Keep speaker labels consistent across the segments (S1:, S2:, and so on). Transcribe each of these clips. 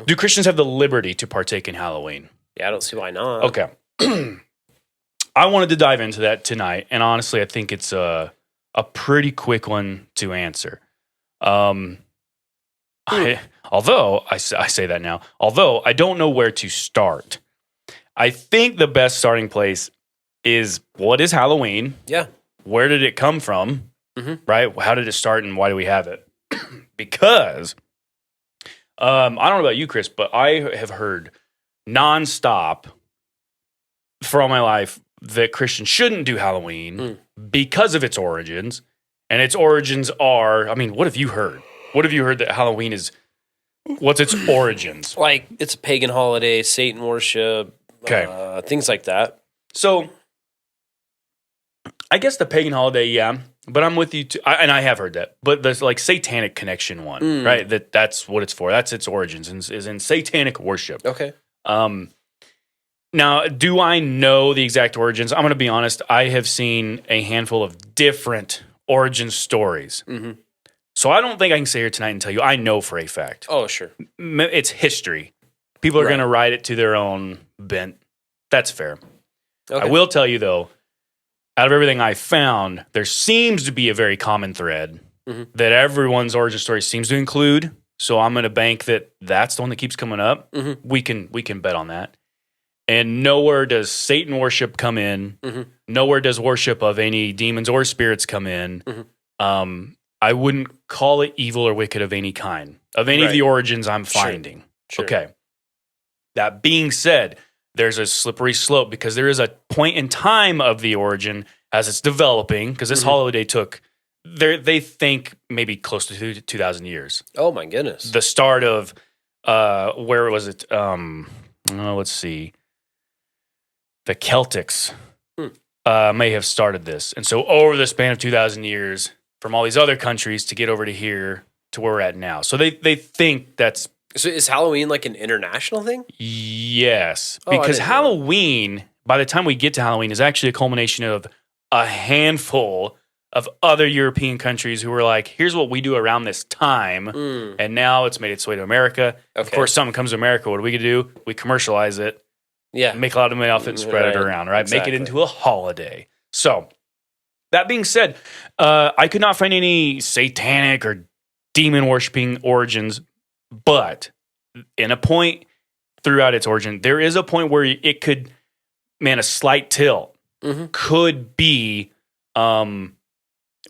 S1: Do Christians have the liberty to partake in Halloween?
S2: Yeah, I don't see why not.
S1: Okay. I wanted to dive into that tonight, and honestly, I think it's a pretty quick one to answer. Although I say that now, although I don't know where to start. I think the best starting place is, what is Halloween?
S2: Yeah.
S1: Where did it come from? Mm-hmm. Right? How did it start, and why do we have it? Because I don't know about you, Chris, but I have heard nonstop for all my life that Christians shouldn't do Halloween because of its origins. And its origins are, I mean, what have you heard? What have you heard that Halloween is, what's its origins?
S2: Like, it's a pagan holiday, Satan worship, things like that.
S1: So, I guess the pagan holiday, yeah, but I'm with you too, and I have heard that. But there's like satanic connection one, right? That's what it's for. That's its origins, is in satanic worship.
S2: Okay.
S1: Now, do I know the exact origins? I'm going to be honest. I have seen a handful of different origin stories. Mm-hmm. So I don't think I can sit here tonight and tell you I know for a fact.
S2: Oh, sure.
S1: It's history. People are going to write it to their own bent. That's fair. Okay. I will tell you, though, out of everything I found, there seems to be a very common thread that everyone's origin story seems to include. So I'm going to bank that that's the one that keeps coming up. Mm-hmm. We can bet on that. And nowhere does Satan worship come in. Mm-hmm. Nowhere does worship of any demons or spirits come in. Mm-hmm. I wouldn't call it evil or wicked of any kind, of any of the origins I'm finding. Sure. Okay. That being said, there's a slippery slope because there is a point in time of the origin as it's developing, because this holiday took, they think, maybe close to 2,000 years.
S2: Oh, my goodness.
S1: The start of, where was it? Let's see. The Celtics may have started this. And so over the span of 2,000 years, from all these other countries to get over to here to where we're at now. So they think that's...
S2: So is Halloween like an international thing?
S1: Yes. Because Halloween, by the time we get to Halloween, is actually a culmination of a handful of other European countries who were like, here's what we do around this time. And now it's made its way to America. Okay. Of course, something comes to America. What do we do? We commercialize it. Yeah. Make a lot of money off it and spread it around, right? Exactly. Make it into a holiday. So... that being said, I could not find any satanic or demon-worshipping origins, but in a point throughout its origin, there is a point where it could, a slight tilt could be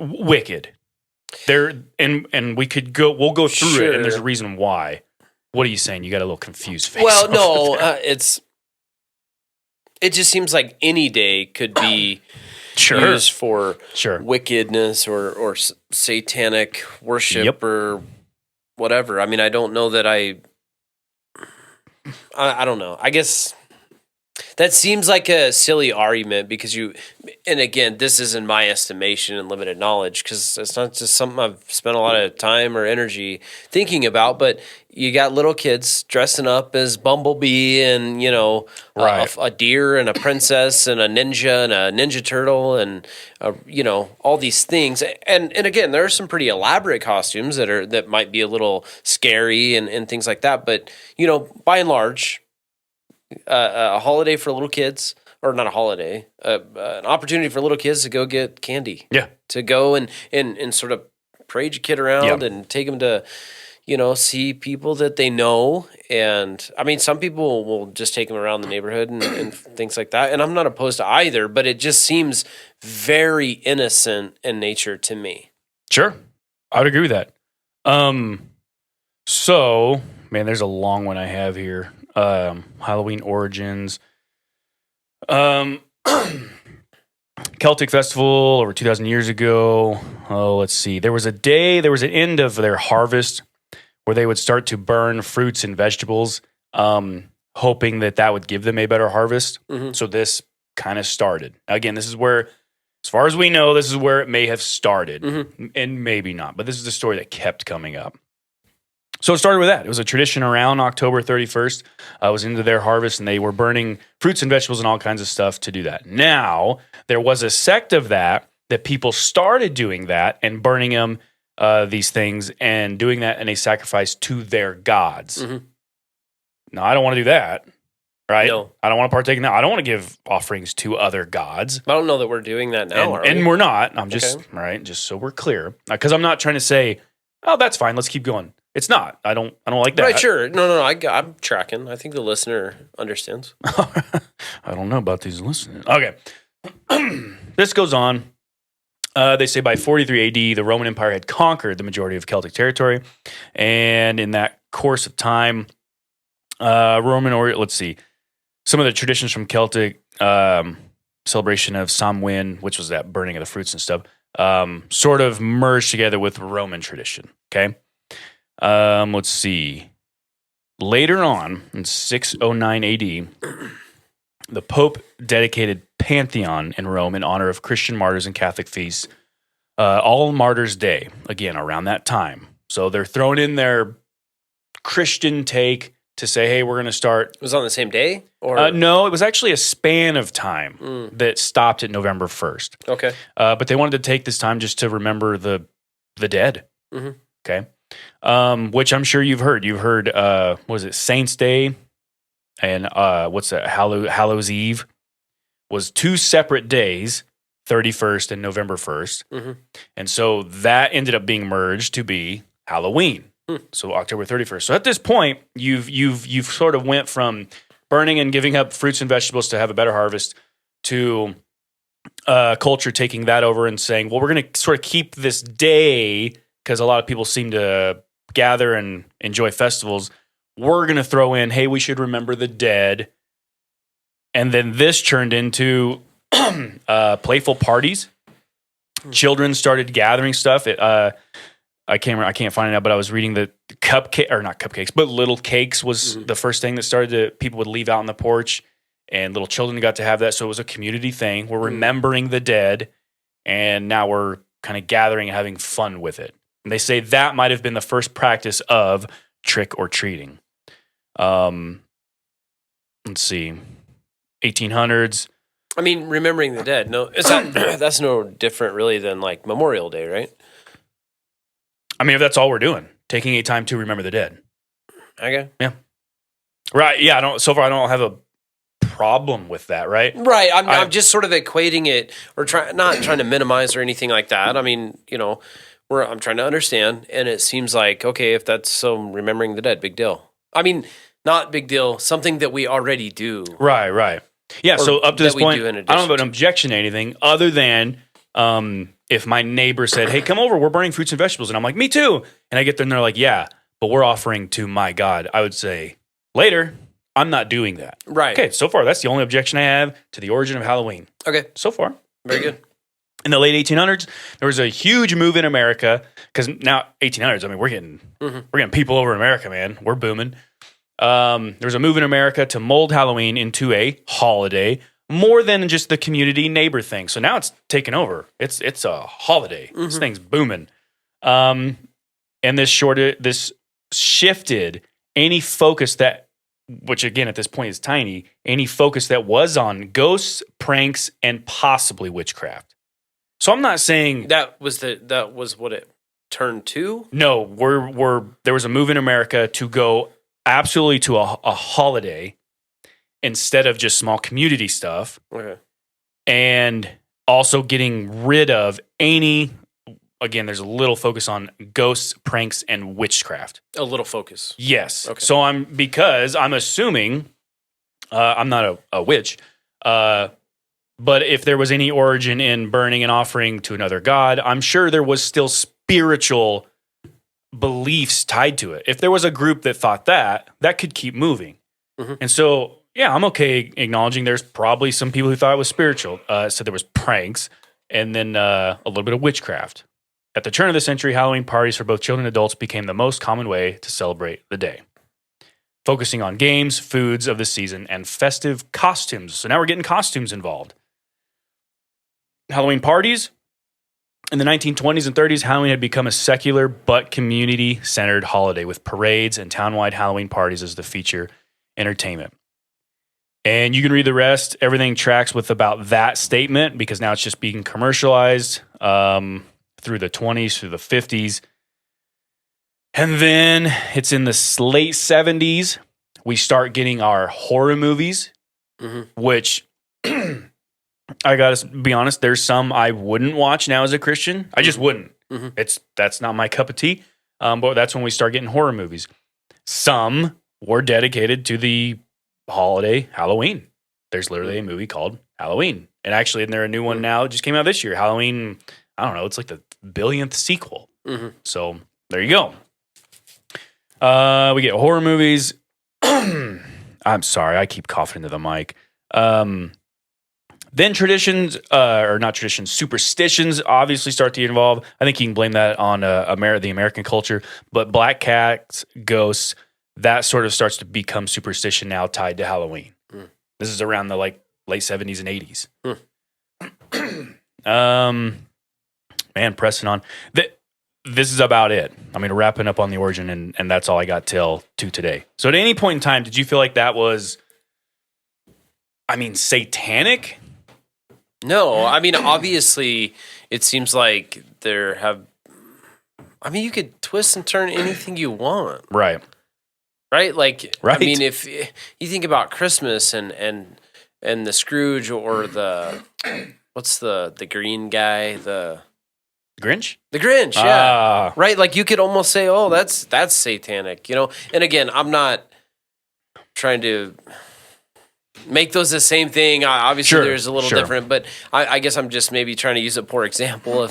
S1: wicked. There, and we'll go through it, and there's a reason why. What are you saying? You got a little confused face.
S2: Well, no, it just seems like any day could be... used for wickedness or satanic worship or whatever. I mean, I don't know that I don't know. I guess that seems like a silly argument because and again, this is in my estimation and limited knowledge because it's not just something I've spent a lot of time or energy thinking about, but you got little kids dressing up as Bumblebee and, a deer and a princess and a ninja turtle and, all these things. And again, there are some pretty elaborate costumes that might be a little scary and things like that. But, by and large, a holiday for little kids, or not a holiday, an opportunity for little kids to go get candy. Yeah. To go and sort of parade your kid around and take them to... see people that they know. And I mean, some people will just take them around the neighborhood and things like that. And I'm not opposed to either, but it just seems very innocent in nature to me.
S1: Sure. I would agree with that. So, there's a long one I have here. Halloween origins. Celtic festival over 2,000 years ago. Oh, let's see. There was an end of their harvest where they would start to burn fruits and vegetables, hoping that would give them a better harvest. Mm-hmm. So this kind of started. Again, this is where, as far as we know, this is where it may have started, and maybe not. But this is the story that kept coming up. So it started with that. It was a tradition around October 31st. It was into their harvest, and they were burning fruits and vegetables and all kinds of stuff to do that. Now, there was a sect of that people started doing that and burning them, these things, and doing that in a sacrifice to their gods. Mm-hmm. No, I don't want to do that. Right?
S2: No.
S1: I don't want to partake in that. I don't want to give offerings to other gods.
S2: I don't know that we're doing that now,
S1: and we're not. I'm just, right, just so we're clear. Because I'm not trying to say, oh, that's fine, let's keep going. It's not. I don't like that.
S2: Right, sure. No, I'm tracking. I think the listener understands.
S1: I don't know about these listeners. Okay. This goes on. They say by 43 AD, the Roman Empire had conquered the majority of Celtic territory. And in that course of time, let's see, some of the traditions from Celtic celebration of Samhain, which was that burning of the fruits and stuff, sort of merged together with Roman tradition. Okay. Let's see. Later on, in 609 AD, the Pope dedicated Pantheon in Rome in honor of Christian martyrs and Catholic feasts. All Martyrs' Day, again, around that time. So they're throwing in their Christian take to say, hey, we're going to start.
S2: It was on the same day? Or
S1: no, it was actually a span of time that stopped at November 1st.
S2: Okay.
S1: But they wanted to take this time just to remember the dead.
S2: Mm-hmm.
S1: Okay. Which I'm sure you've heard. You've heard, what was it, Saints' Day and what's that, Hallows Eve was 2 separate days, 31st and November 1st.
S2: Mm-hmm.
S1: And so that ended up being merged to be Halloween. So October 31st. So at this point, you've sort of went from burning and giving up fruits and vegetables to have a better harvest to culture taking that over and saying, well, we're going to sort of keep this day because a lot of people seem to gather and enjoy festivals. We're going to throw in, hey, we should remember the dead. And then this turned into playful parties. Children started gathering stuff. I can't find it now, but I was reading that not cupcakes, but little cakes was the first thing that started to, people would leave out on the porch and little children got to have that. So it was a community thing. We're remembering the dead and now we're kind of gathering and having fun with it. And they say that might have been the first practice of trick or treating. Let's see, 1800s.
S2: I mean, remembering the dead. No, that's no different really than like Memorial Day, right?
S1: I mean, if that's all we're doing, taking a time to remember the dead.
S2: Okay.
S1: Yeah. Right. Yeah. I don't have a problem with that. Right.
S2: Right. I'm just sort of equating it or not trying to minimize or anything like that. I mean, I'm trying to understand, and it seems like, okay, if that's so remembering the dead, big deal. I mean, not big deal, something that we already do.
S1: Right. Yeah. So up to this point, I don't have an objection to anything other than, if my neighbor said, hey, come over, we're burning fruits and vegetables. And I'm like, me too. And I get there and they're like, yeah, but we're offering to my God. I would say, later, I'm not doing that.
S2: Right.
S1: Okay, so far, that's the only objection I have to the origin of Halloween.
S2: Okay.
S1: So far.
S2: Very good.
S1: In the late 1800s, there was a huge move in America because now 1800s, I mean, we're getting people over in America, man. We're booming. There was a move in America to mold Halloween into a holiday more than just the community neighbor thing. So now it's taken over. It's a holiday. This thing's booming. And this shifted any focus which again at this point is tiny, any focus that was on ghosts, pranks, and possibly witchcraft. So I'm not saying
S2: that was what it turned to.
S1: No, there was a move in America to go absolutely to a holiday instead of just small community stuff.
S2: Okay.
S1: And also getting rid of any, again, there's a little focus on ghosts, pranks, and witchcraft.
S2: A little focus.
S1: Yes.
S2: Okay.
S1: So I'm assuming, I'm not a witch, but if there was any origin in burning and offering to another god, I'm sure there was still spiritual beliefs tied to it. If there was a group that thought that could keep moving. Mm-hmm. And so, yeah, I'm okay acknowledging there's probably some people who thought it was spiritual. So there was pranks and then a little bit of witchcraft. At the turn of the century, Halloween parties for both children and adults became the most common way to celebrate the day, focusing on games, foods of the season, and festive costumes. So now we're getting costumes involved. Halloween parties. In the 1920s and 30s, Halloween had become a secular but community-centered holiday with parades and town-wide Halloween parties as the feature entertainment. And you can read the rest. Everything tracks with about that statement because now it's just being commercialized through the 20s, through the 50s. And then it's in the late 70s we start getting our horror movies, which I gotta be honest, there's some I wouldn't watch now as a Christian. I just wouldn't. That's not my cup of tea. But that's when we start getting horror movies. Some were dedicated to the holiday Halloween. There's literally a movie called Halloween. And actually, and there a new one now. It just came out this year. Halloween, I don't know. It's like the billionth sequel. So there you go. We get horror movies. I'm sorry. I keep coughing into the mic. Then traditions, or not traditions, superstitions obviously start to involve. I think you can blame that on the American culture. But black cats, ghosts, that sort of starts to become superstition now tied to Halloween. This is around the late 70s and 80s. Man, pressing on. This is about it. I mean, wrapping up on the origin, and that's all I got till to today. So at any point in time, did you feel like that was, satanic?
S2: No, obviously, it seems like you could twist and turn anything you want.
S1: Right.
S2: Like, right. If you think about Christmas and the Scrooge or what's the green guy, the
S1: Grinch?
S2: The Grinch, yeah. Right? Like, you could almost say, oh, that's satanic, And again, I'm not trying to make those the same thing. Obviously, there's a little different, but I guess I'm just maybe trying to use a poor example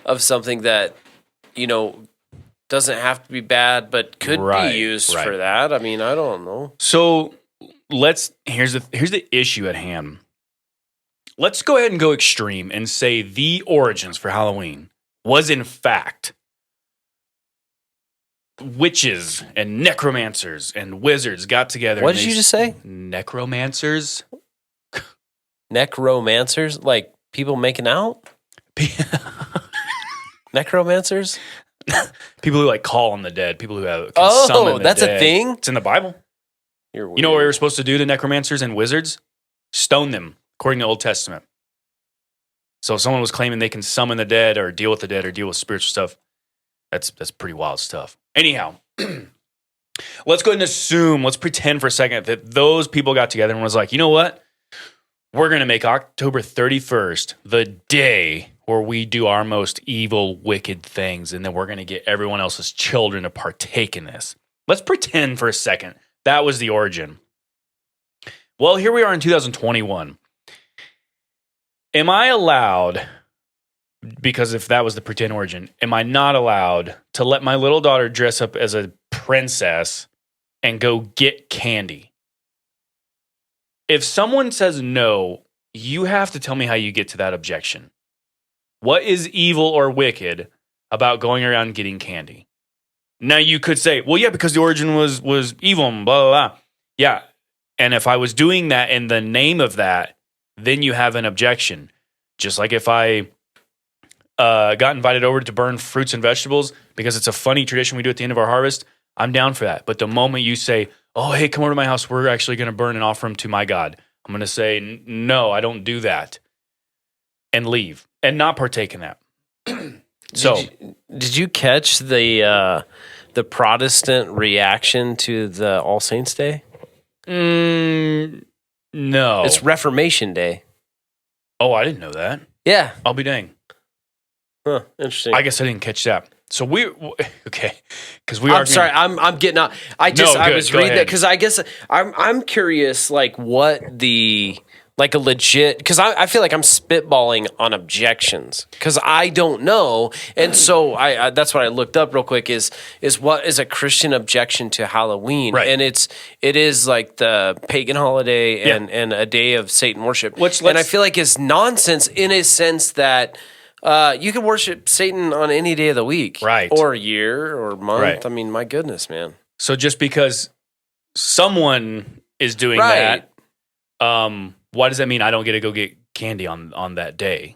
S2: of something that, doesn't have to be bad, but could be used for that. I don't know. So here's the issue at hand. Let's go ahead and go extreme and say the origins for Halloween was in fact witches and necromancers and wizards got together. What did you just say?
S1: Necromancers?
S2: Necromancers? Like people making out? Necromancers?
S1: People who call on the dead. People who can summon the
S2: that's
S1: dead.
S2: A thing?
S1: It's in the Bible.
S2: You're weird.
S1: You know what we were supposed to do to necromancers and wizards? Stone them, according to the Old Testament. So if someone was claiming they can summon the dead or deal with the dead or deal with spiritual stuff, that's pretty wild stuff. Anyhow, let's go ahead and assume, let's pretend for a second that those people got together and was like, you know what? We're going to make October 31st the day where we do our most evil, wicked things, and then we're going to get everyone else's children to partake in this. Let's pretend for a second that was the origin. Well, here we are in 2021. Am I allowed, because if that was the pretend origin, am I not allowed to let my little daughter dress up as a princess and go get candy? If someone says no, you have to tell me how you get to that objection. What is evil or wicked about going around getting candy? Now you could say, well, yeah, because the origin was evil and blah, blah, blah. Yeah, and if I was doing that in the name of that, then you have an objection. Just like if I got invited over to burn fruits and vegetables because it's a funny tradition we do at the end of our harvest, I'm down for that. But the moment you say, oh, hey, come over to my house, we're actually going to burn and offer them to my God, I'm going to say, no, I don't do that, and leave and not partake in that.
S2: Did you catch the Protestant reaction to the All Saints Day?
S1: No.
S2: It's Reformation Day.
S1: Oh, I didn't know that.
S2: Yeah.
S1: I'll be dang.
S2: Huh, interesting.
S1: I guess I didn't catch that. So okay, because
S2: I'm sorry. I'm getting out. I was reading that because I guess I'm curious, like what a legit, because I feel like I'm spitballing on objections because I don't know, and so I that's what I looked up real quick is what is a Christian objection to Halloween,
S1: right?
S2: And it is like the pagan holiday and a day of Satan worship, and I feel like it's nonsense in a sense that. You can worship Satan on any day of the week,
S1: right?
S2: Or year or month.
S1: Right.
S2: I mean, my goodness, man.
S1: So just because someone is doing that, why does that mean I don't get to go get candy on that day?